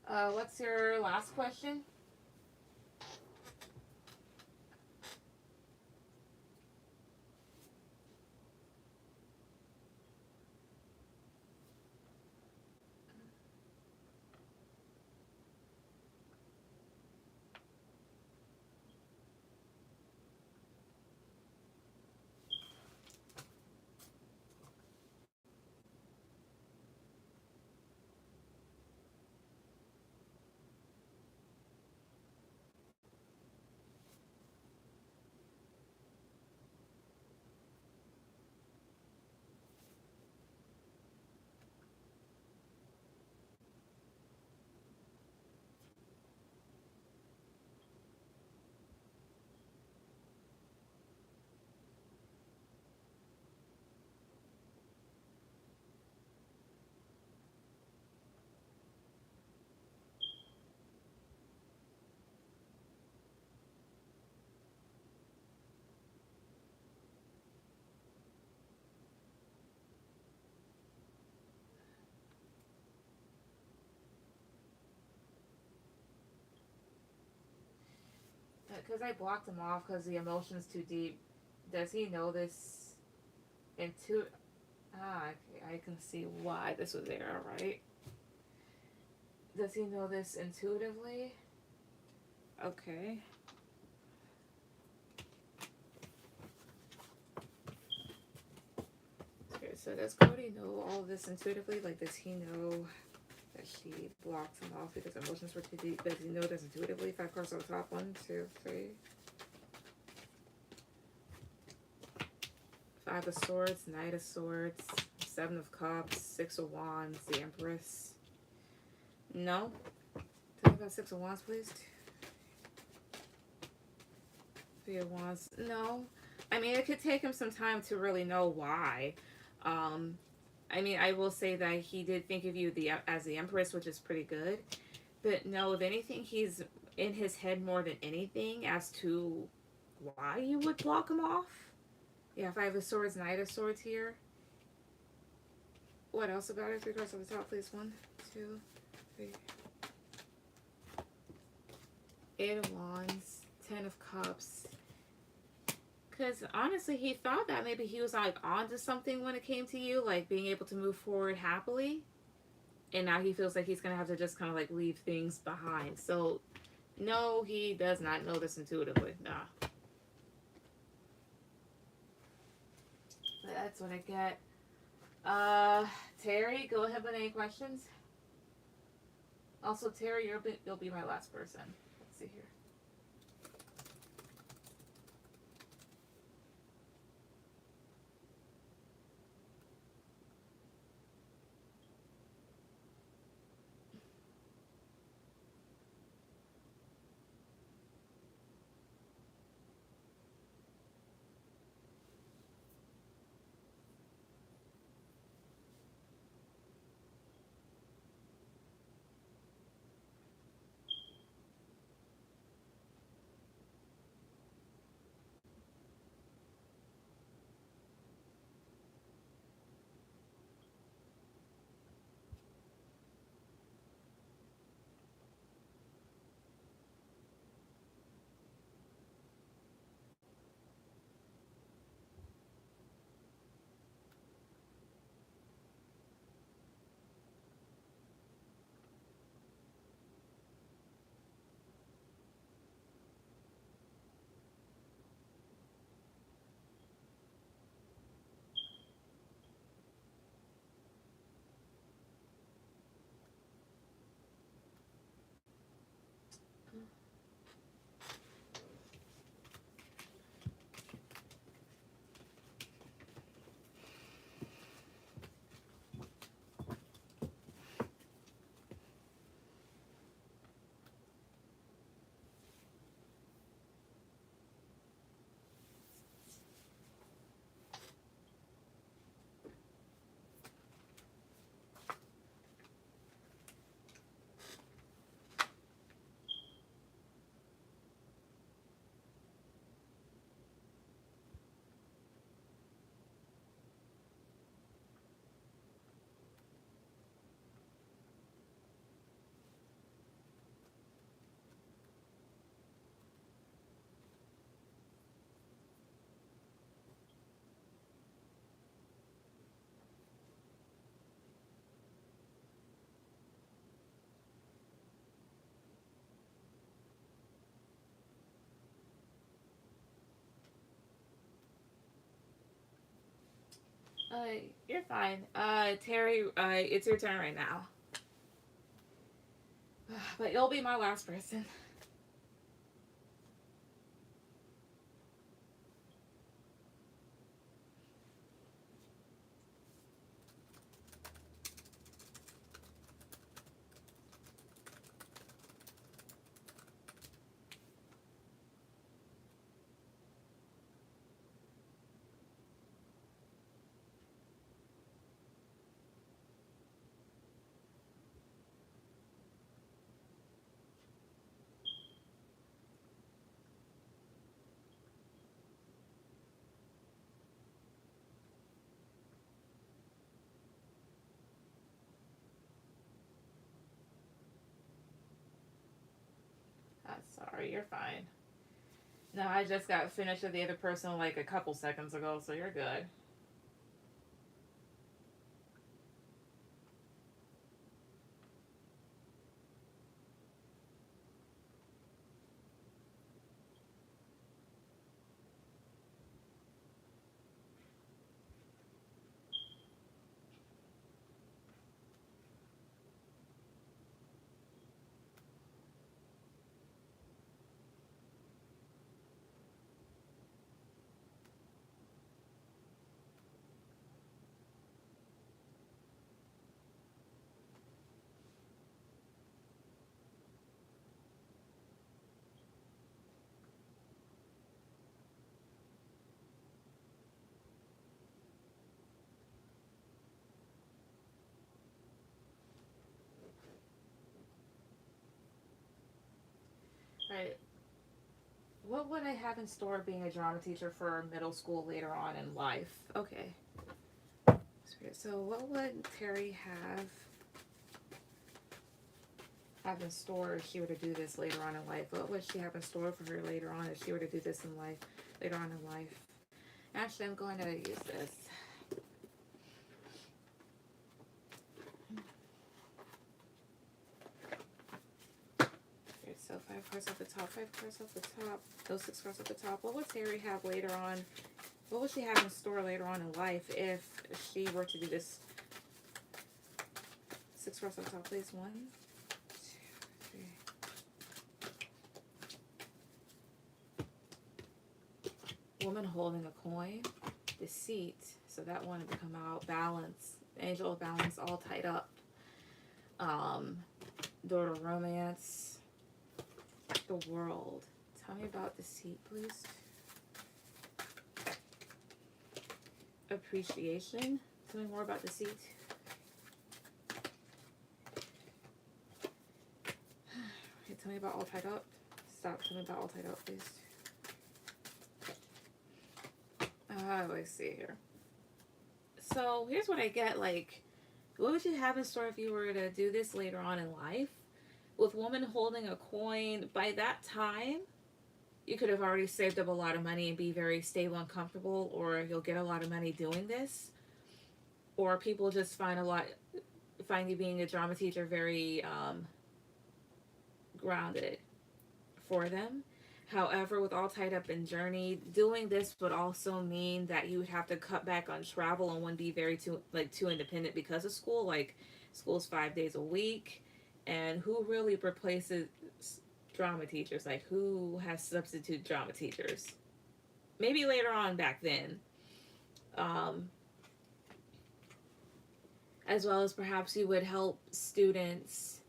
What's your last question? Because I blocked him off because the emotion's too deep. Does he know this into? Ah, okay, I can see why this was there, right? Does he know this intuitively? Okay. Okay, so does Cody know all this intuitively? Like, does he know that she blocked him off because emotions were too deep? Does he know this intuitively? 5 cards on the top. 1, 2, 3. Five of Swords, Knight of Swords, Seven of Cups, Six of Wands, the Empress. No. Tell me about Six of Wands, please. 3 of Wands. No. I mean, it could take him some time to really know why. I mean, I will say that he did think of you as the Empress, which is pretty good. But no, if anything, he's in his head more than anything as to why you would block him off. Yeah, if I have a swords, Knight of Swords here. What else about it? Three cards on the top, please. One, two, three. Eight of Wands, Ten of Cups. Because honestly, he thought that maybe he was like onto something when it came to you, like being able to move forward happily. And now he feels like he's going to have to just kind of like leave things behind. So, no, he does not know this intuitively. Nah. But that's what I get. Terry, go ahead with any questions. Also, Terry, you'll be my last person. Let's see here. You're fine. Terry, it's your turn right now. But you'll be my last person. Sorry, you're fine. No, I just got finished with the other person like a couple seconds ago, so you're good. Right. What would I have in store being a drama teacher for middle school later on in life? Okay. So what would Terry have in store if she were to do this later on in life? What would she have in store for her later on if she were to do this in life, later on in life? Actually, I'm going to use this. Okay, so 5 cards off the top, 5 cards off the top, those 6 cards off the top. What would Terry have later on? What would she have in store later on in life if she were to do this? 6 cards off the top, please. 1, 2, 3. Woman holding a coin, deceit, so that one to come out, balance, angel of balance, all tied up, door to romance, the world. Tell me about deceit, please. Appreciation, tell me more about deceit. Okay, tell me about all tied up. Stop, tell me about all tied up, please. I see here. So here's what I get, like, what would you have in store if you were to do this later on in life? With woman holding a coin, by that time, you could have already saved up a lot of money and be very stable and comfortable, or you'll get a lot of money doing this. Or people just find you being a drama teacher very grounded for them. However, with all tied up in journey, doing this would also mean that you would have to cut back on travel and wouldn't be too independent because of school. Like, school's 5 days a week, and who really replaces drama teachers? Like, who has substitute drama teachers? Maybe later on back then. As well as perhaps you would help students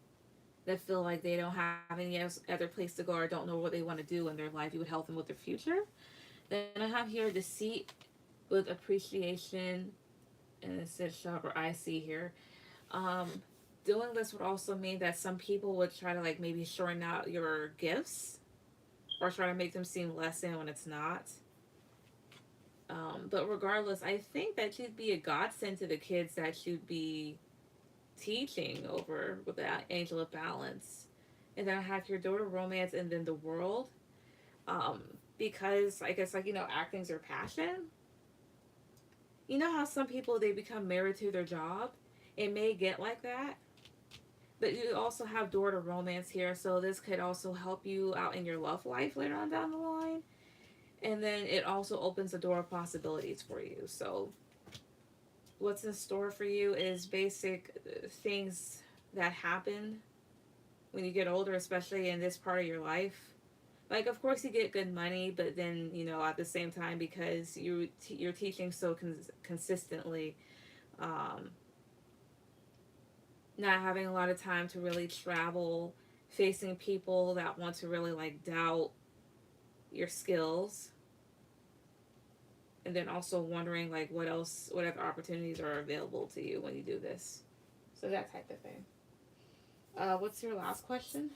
that feel like they don't have any other place to go or don't know what they want to do in their life. You would help them with their future. Then I have here deceit with appreciation, and it says shop, or I see here. Doing this would also mean that some people would try to, like, maybe shorten out your gifts or try to make them seem less than when it's not. But regardless, I think that you'd be a godsend to the kids that you'd be teaching over with that angel of balance. And then I have your daughter romance and then the world. Because I guess, like, acting's their passion. You know how some people, they become married to their job? It may get like that. But you also have door to romance here, so this could also help you out in your love life later on down the line. And then it also opens the door of possibilities for you. So what's in store for you is basic things that happen when you get older, especially in this part of your life. Like, of course, you get good money, but then, at the same time, because you're teaching so consistently, not having a lot of time to really travel, facing people that want to really, like, doubt your skills, and then also wondering, like, what other opportunities are available to you when you do this. So that type of thing. What's your last question?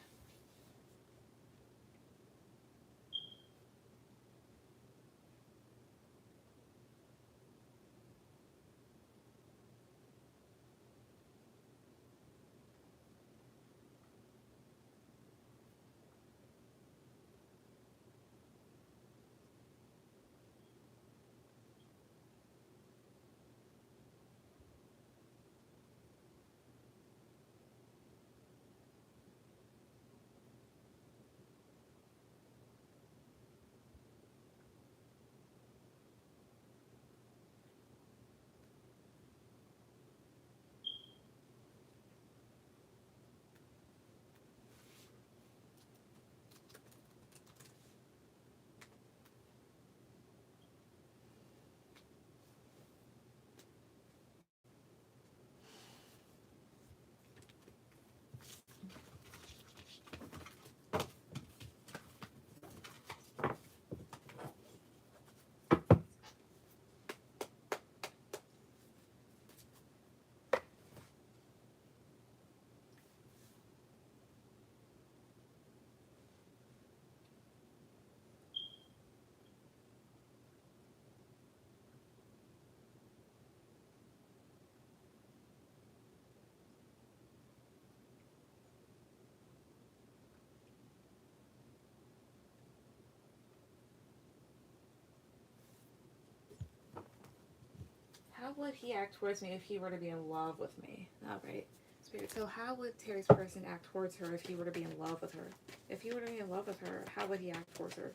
how would he act towards me if he were to be in love with me? All right, Spirit. So how would Terry's person act towards her if he were to be in love with her? If he were to be in love with her, how would he act towards her?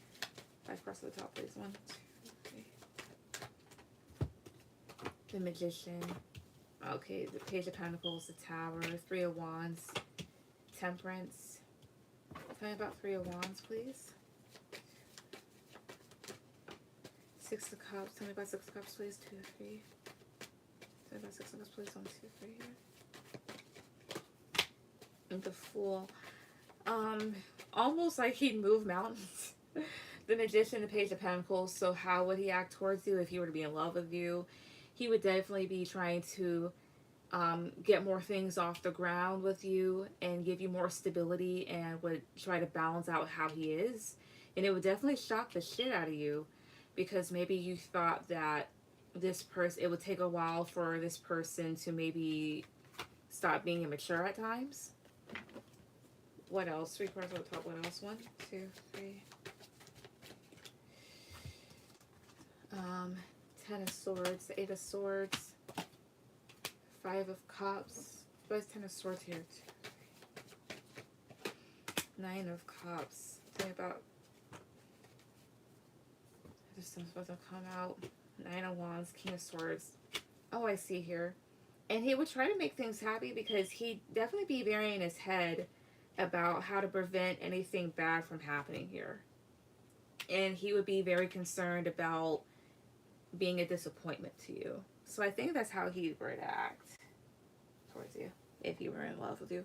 5 cards to the top, please. 1, 2, 3. The Magician. Okay, the Page of Pentacles, the Tower, 3 of Wands, Temperance. Tell me about 3 of Wands, please. 6 of Cups. Tell me about 6 of Cups, please. 2, 3. Tell me about 6 of Cups, please. 1, 2, 3 here. And the Fool. Almost like he'd move mountains. The Magician, the Page of Pentacles. So how would he act towards you if he were to be in love with you? He would definitely be trying to get more things off the ground with you and give you more stability, and would try to balance out how he is. And it would definitely shock the shit out of you, because maybe you thought that this person, it would take a while for this person to maybe stop being immature at times. What else? 3 cards on the top. What else? 1, 2, 3. 10 of Swords, 8 of Swords, 5 of Cups. Where's 10 of Swords here? 2, 3. 9 of Cups. Tell me about this one's supposed to come out. 9 of Wands, King of Swords. Oh, I see here. And he would try to make things happy, because he'd definitely be very in his head about how to prevent anything bad from happening here. And he would be very concerned about being a disappointment to you. So I think that's how he would act towards you if he were in love with you.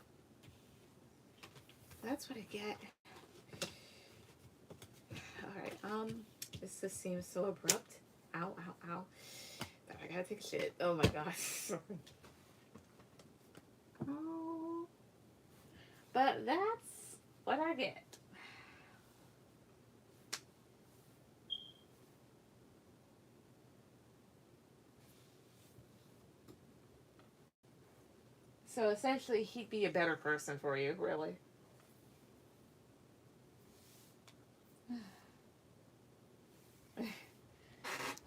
That's what I get. Alright, this just seems so abrupt. Ow, ow, ow. But I gotta take a shit. Oh my gosh. Oh. But that's what I get. So essentially, he'd be a better person for you, really.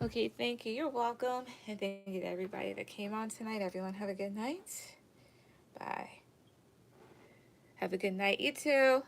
Okay, thank you. You're welcome. And thank you to everybody that came on tonight. Everyone have a good night. Bye. Have a good night, you too.